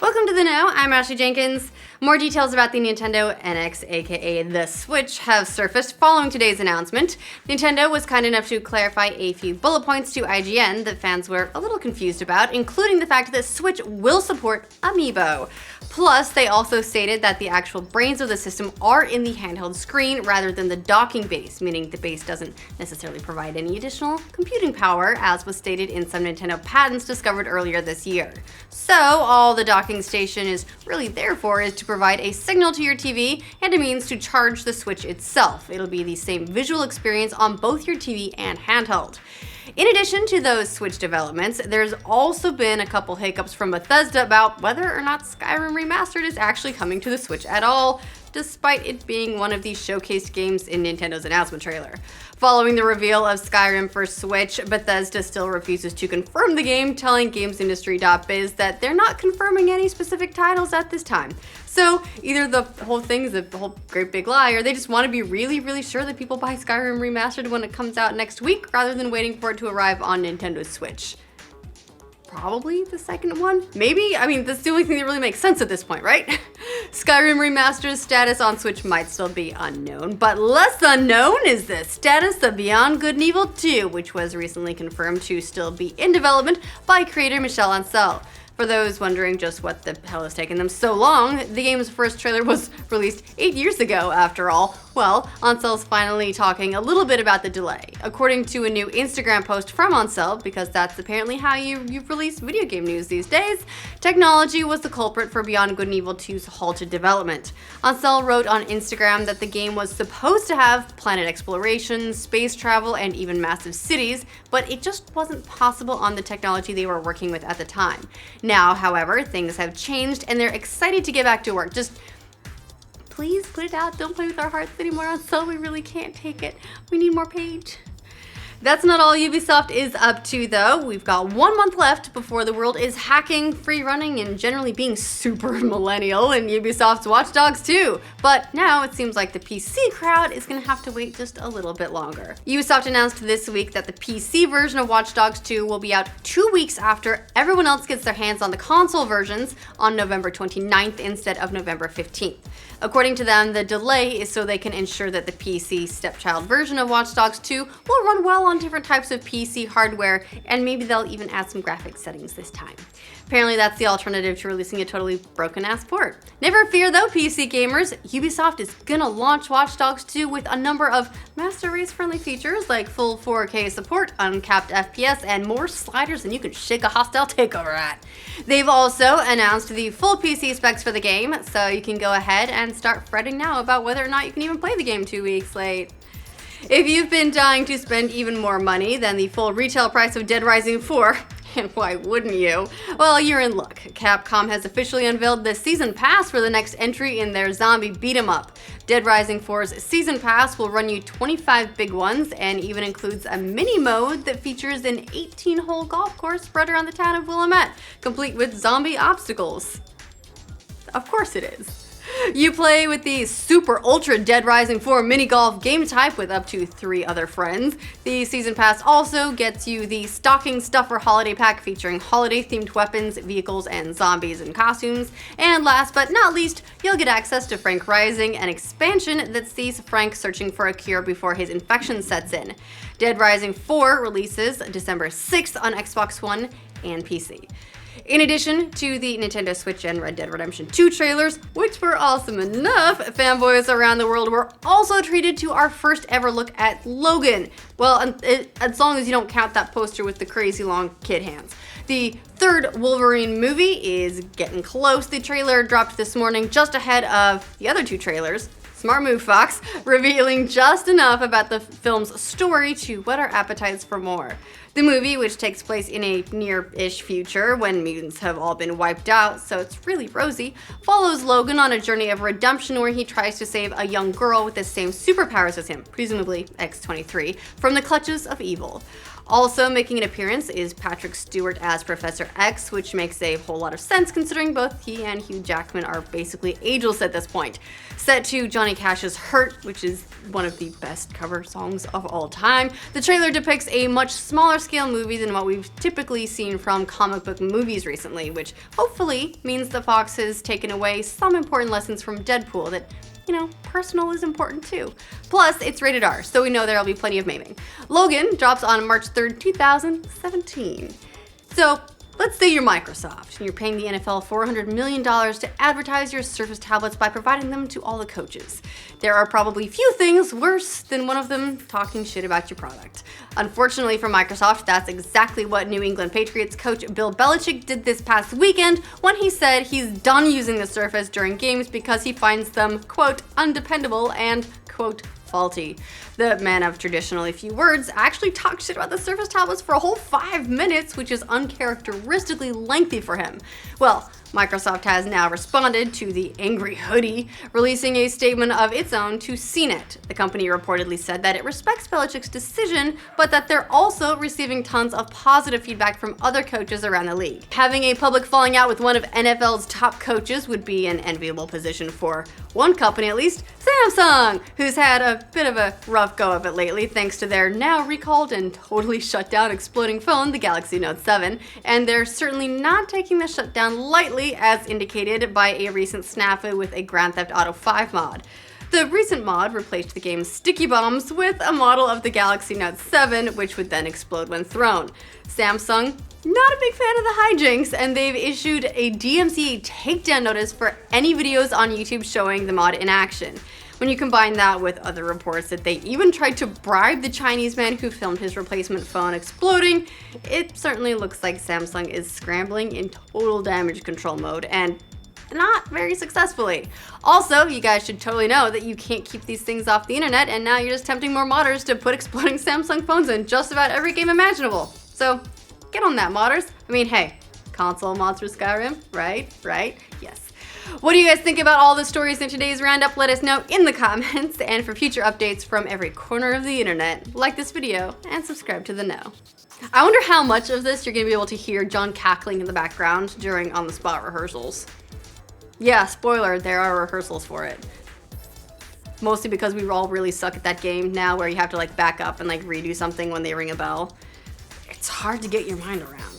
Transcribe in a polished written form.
Welcome to the Know, I'm Ashley Jenkins. More details about the Nintendo NX, aka the Switch, have surfaced following today's announcement. Nintendo was kind enough to clarify a few bullet points to IGN that fans were a little confused about, including the fact that Switch will support Amiibo. Plus, they also stated that the actual brains of the system are in the handheld screen rather than the docking base, meaning the base doesn't necessarily provide any additional computing power, as was stated in some Nintendo patents discovered earlier this year. So, all the docking station is really there for is to provide a signal to your TV and a means to charge the Switch itself. It'll be the same visual experience on both your TV and handheld. In addition to those Switch developments, there's also been a couple hiccups from Bethesda about whether or not Skyrim Remastered is actually coming to the Switch at all, despite it being one of the showcased games in Nintendo's announcement trailer. Following the reveal of Skyrim for Switch, Bethesda still refuses to confirm the game, telling GamesIndustry.biz that they're not confirming any specific titles at this time. So either the whole thing is a whole great big lie, or they just want to be really sure that people buy Skyrim Remastered when it comes out next week, rather than waiting for it to arrive on Nintendo's Switch. Probably the second one? Maybe? I mean, that's the only thing that really makes sense at this point, right? Skyrim Remastered's status on Switch might still be unknown, but less unknown is the status of Beyond Good and Evil 2, which was recently confirmed to still be in development by creator Michel Ancel. For those wondering just what the hell has taken them so long, the game's first trailer was released 8 years ago, after all. Well, Ancel's finally talking a little bit about the delay. According to a new Instagram post from Ancel, because that's apparently how you release video game news these days, technology was the culprit for Beyond Good and Evil 2's halted development. Ancel wrote on Instagram that the game was supposed to have planet exploration, space travel, and even massive cities, but it just wasn't possible on the technology they were working with at the time. Now, however, things have changed and they're excited to get back to work. Just please put it out. Don't play with our hearts anymore, Ancel. We really can't take it. We need more Paige. That's not all Ubisoft is up to, though. We've got 1 month left before the world is hacking, free running, and generally being super millennial in Ubisoft's Watch Dogs 2. But now it seems like the PC crowd is going to have to wait just a little bit longer. Ubisoft announced this week that the PC version of Watch Dogs 2 will be out 2 weeks after everyone else gets their hands on the console versions on November 29th instead of November 15th. According to them, the delay is so they can ensure that the PC stepchild version of Watch Dogs 2 will run well on different types of PC hardware, and maybe they'll even add some graphics settings this time. Apparently that's the alternative to releasing a totally broken-ass port. Never fear though, PC gamers, Ubisoft is gonna launch Watch Dogs 2 with a number of master race-friendly features like full 4K support, uncapped FPS, and more sliders than you can shake a hostile takeover at. They've also announced the full PC specs for the game, so you can go ahead and start fretting now about whether or not you can even play the game 2 weeks late. If you've been dying to spend even more money than the full retail price of Dead Rising 4, and why wouldn't you? Well, you're in luck. Capcom has officially unveiled the Season Pass for the next entry in their zombie beat-em-up. Dead Rising 4's Season Pass will run you 25 big ones and even includes a mini mode that features an 18-hole golf course spread around the town of Willamette, complete with zombie obstacles. Of course it is. You play with the Super Ultra Dead Rising 4 mini golf game type with up to 3 other friends. The Season Pass also gets you the Stocking Stuffer Holiday Pack featuring holiday-themed weapons, vehicles, and zombies and costumes. And last but not least, you'll get access to Frank Rising, an expansion that sees Frank searching for a cure before his infection sets in. Dead Rising 4 releases December 6th on Xbox One and PC. In addition to the Nintendo Switch and Red Dead Redemption 2 trailers, which were awesome enough, fanboys around the world were also treated to our first ever look at Logan. Well, as long as you don't count that poster with the crazy long kid hands. The third Wolverine movie is getting close. The trailer dropped this morning just ahead of the other 2 trailers. Smart move, Fox, revealing just enough about the film's story to whet our appetites for more. The movie, which takes place in a near-ish future when mutants have all been wiped out, so it's really rosy, follows Logan on a journey of redemption where he tries to save a young girl with the same superpowers as him, presumably X-23, from the clutches of evil. Also making an appearance is Patrick Stewart as Professor X, which makes a whole lot of sense considering both he and Hugh Jackman are basically ageless at this point. Set to Johnny Cash's Hurt, which is one of the best cover songs of all time, the trailer depicts a much smaller scale movie than what we've typically seen from comic book movies recently, which hopefully means that Fox has taken away some important lessons from Deadpool that, you know, personal is important too. Plus, it's rated R, so we know there'll be plenty of maiming. Logan drops on March 3rd, 2017. So, let's say you're Microsoft and you're paying the NFL $400 million to advertise your Surface tablets by providing them to all the coaches. There are probably few things worse than one of them talking shit about your product. Unfortunately for Microsoft, that's exactly what New England Patriots coach Bill Belichick did this past weekend when he said he's done using the Surface during games because he finds them, quote, undependable and, quote, faulty. The man of traditionally few words actually talked shit about the Surface tablets for a whole 5 minutes, which is uncharacteristically lengthy for him. Well, Microsoft has now responded to the angry hoodie, releasing a statement of its own to CNET. The company reportedly said that it respects Belichick's decision, but that they're also receiving tons of positive feedback from other coaches around the league. Having a public falling out with one of NFL's top coaches would be an enviable position for one company at least, Samsung, who's had a bit of a rough go of it lately thanks to their now recalled and totally shut down exploding phone, the Galaxy Note 7, and they're certainly not taking the shutdown lightly, as indicated by a recent snafu with a Grand Theft Auto 5 mod. The recent mod replaced the game's sticky bombs with a model of the Galaxy Note 7, which would then explode when thrown. Samsung, not a big fan of the hijinks, and they've issued a DMCA takedown notice for any videos on YouTube showing the mod in action. When you combine that with other reports that they even tried to bribe the Chinese man who filmed his replacement phone exploding, it certainly looks like Samsung is scrambling in total damage control mode, and not very successfully. Also, you guys should totally know that you can't keep these things off the internet, and now you're just tempting more modders to put exploding Samsung phones in just about every game imaginable. So, get on that, modders. I mean, hey, console mods for Skyrim, right? Yes. What do you guys think about all the stories in today's roundup? Let us know in the comments, and for future updates from every corner of the internet, like this video and subscribe to the know. I wonder how much of this you're gonna be able to hear John cackling in the background during on-the-spot rehearsals. Yeah, spoiler, there are rehearsals for it. Mostly because we all really suck at that game now where you have to like back up and like redo something when they ring a bell. It's hard to get your mind around.